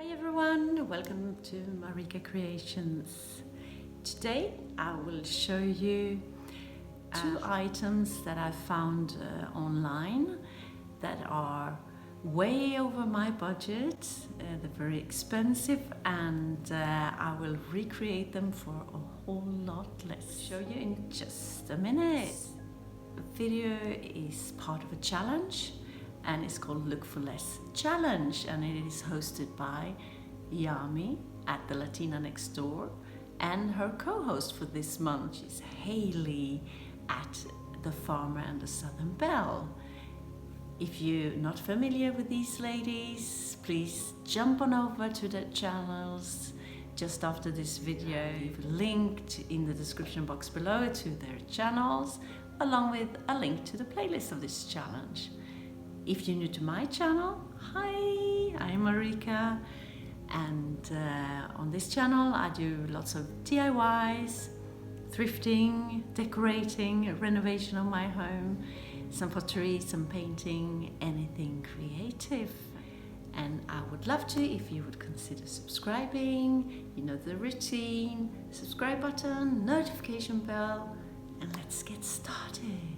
Hi everyone, welcome to MarikaCreations. Today I will show you two items that I found online that are way over my budget. They're very expensive and I will recreate them for a whole lot less. Show you in just a minute. The video is part of a challenge and it's called Look for Less Challenge, and it is hosted by Yami at the Latina next door, and her co-host for this month is Hayley at the Farmer and the Southern Belle. If you're not familiar with these ladies, please jump on over to their channels just after this video. We've linked in the description box below to their channels, along with a link to the playlist of this challenge. If you're new to my channel, hi, I'm Marika, and on this channel I do lots of DIYs, thrifting, decorating, renovation of my home, some pottery, some painting, anything creative. And I would love to if you would consider subscribing. You know the routine: subscribe button, notification bell, and let's get started.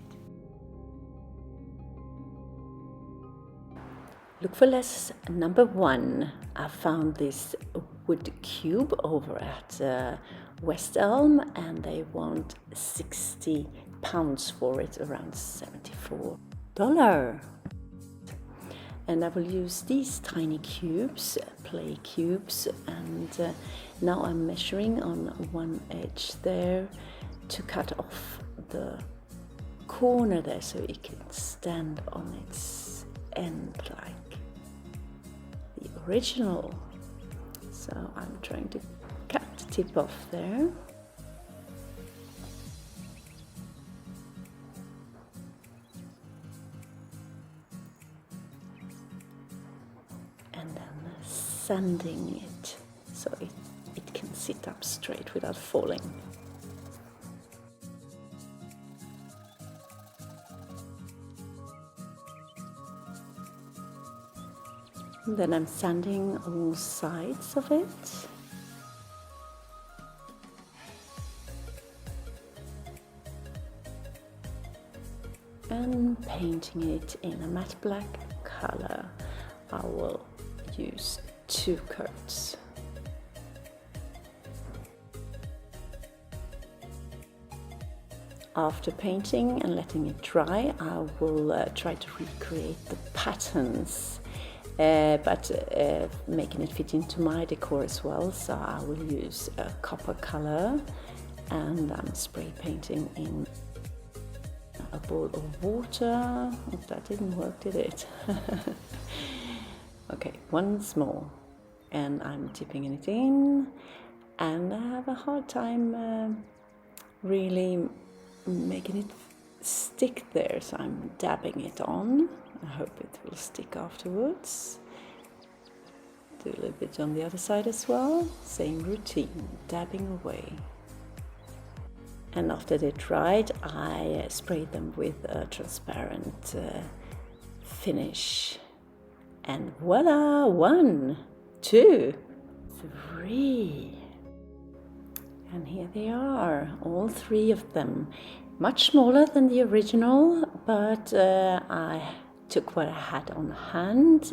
Look for less number one. I found this wood cube over at West Elm, and they want £60 for it, around $74. And I will use these tiny cubes, play cubes, and now I'm measuring on one edge there to cut off the corner there so it can stand on its end like the original. So I'm trying to cut the tip off there. And then sanding it so it can sit up straight without falling. And then I'm sanding all sides of it. And painting it in a matte black color. I will use 2 coats. After painting and letting it dry, I will try to recreate the patterns. But making it fit into my decor as well, so I will use a copper color, and I'm spray painting in a bowl of water. That didn't work, did it? Okay, once more, and I'm dipping it in, and I have a hard time really making it stick there, so I'm dabbing it on. I hope it will stick afterwards. Do a little bit on the other side as well. Same routine, dabbing away. And after they're dried, I sprayed them with a transparent finish. And voila! 1, 2, 3. And here they are, all 3 of them. Much smaller than the original, but I took what I had on hand,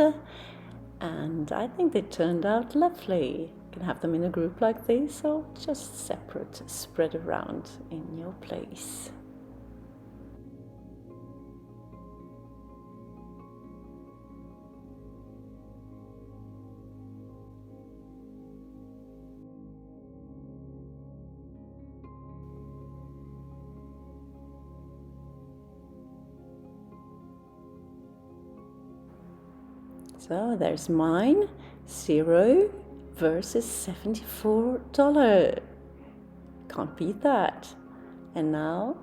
and I think they turned out lovely. You can have them in a group like this, or just separate, spread around in your place. So there's mine, 0 versus $74. Can't beat that. And now,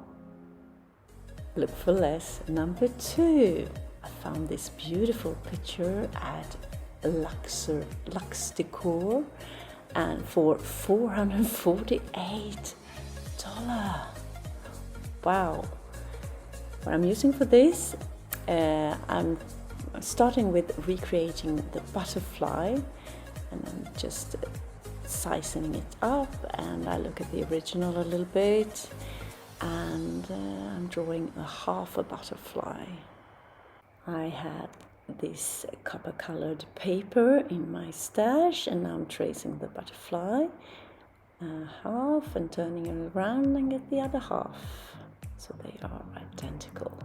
look for less number 2. I found this beautiful picture at Lux Decor, and for $448. Wow. What I'm using for this, I'm starting with recreating the butterfly, and I'm just sizing it up, and I look at the original a little bit, and I'm drawing a half a butterfly. I had this copper colored paper in my stash, and now I'm tracing the butterfly half and turning it around and get the other half, so they are identical.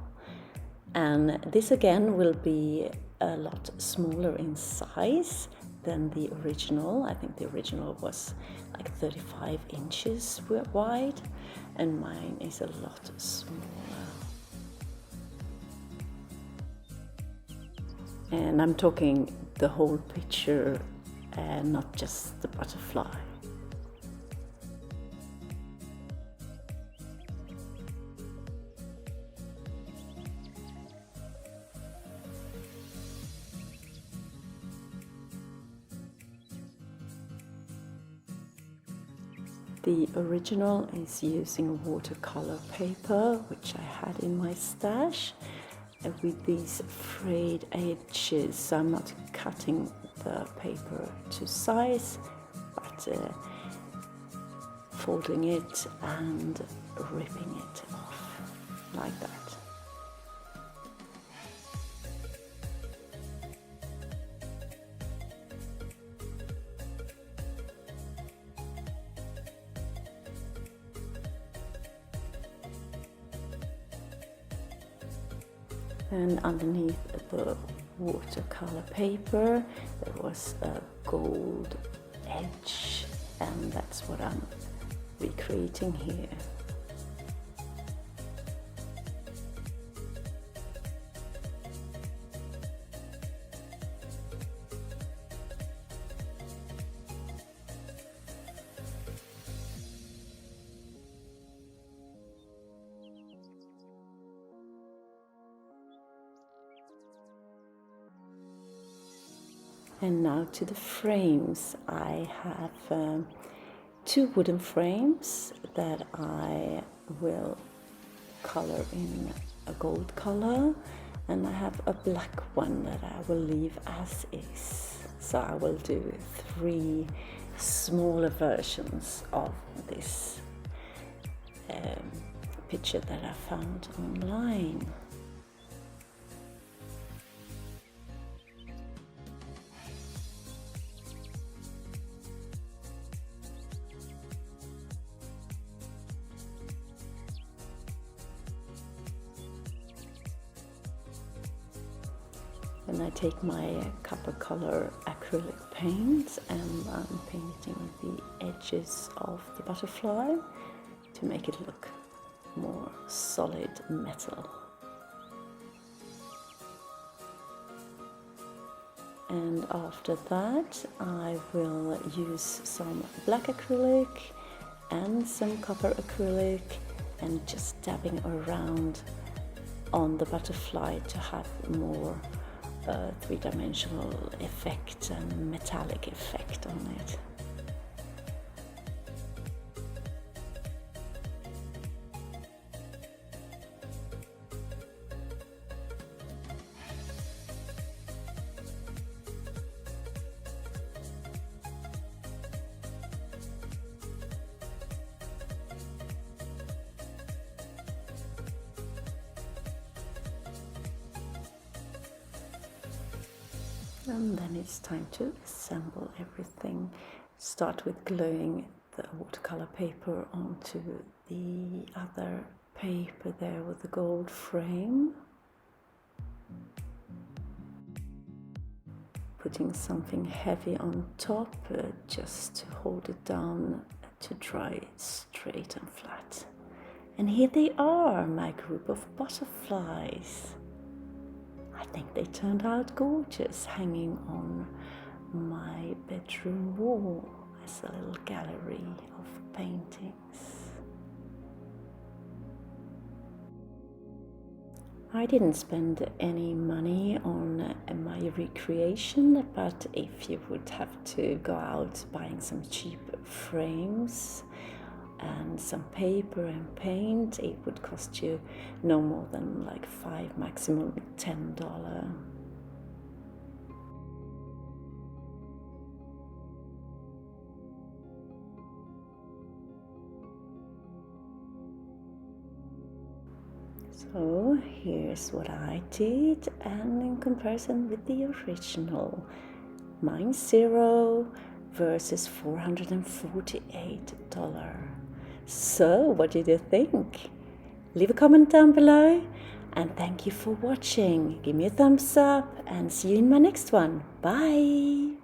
And this again will be a lot smaller in size than the original. I think the original was like 35 inches wide, and mine is a lot smaller. And I'm talking the whole picture and not just the butterfly. The original is using watercolor paper, which I had in my stash, with these frayed edges. So I'm not cutting the paper to size, but folding it and ripping it off like that. And underneath the watercolor paper there was a gold edge, and that's what I'm recreating here. And now to the frames. I have two wooden frames that I will color in a gold color, and I have a black one that I will leave as is. So I will do 3 smaller versions of this picture that I found online. And I take my copper color acrylic paint and I'm painting the edges of the butterfly to make it look more solid metal. And after that I will use some black acrylic and some copper acrylic and just dabbing around on the butterfly to have more three-dimensional effect and metallic effect on it. And then it's time to assemble everything. Start with gluing the watercolor paper onto the other paper there with the gold frame. Putting something heavy on top just to hold it down to dry straight and flat. And here they are, my group of butterflies. I think they turned out gorgeous, hanging on my bedroom wall as a little gallery of paintings. I didn't spend any money on my recreation, but if you would have to go out buying some cheap frames and some paper and paint, it would cost you no more than like $5, maximum $10. So here's what I did, and in comparison with the original, mine's $0 versus $448. So what did you think? Leave a comment down below, and thank you for watching. Give me a thumbs up and see you in my next one. Bye!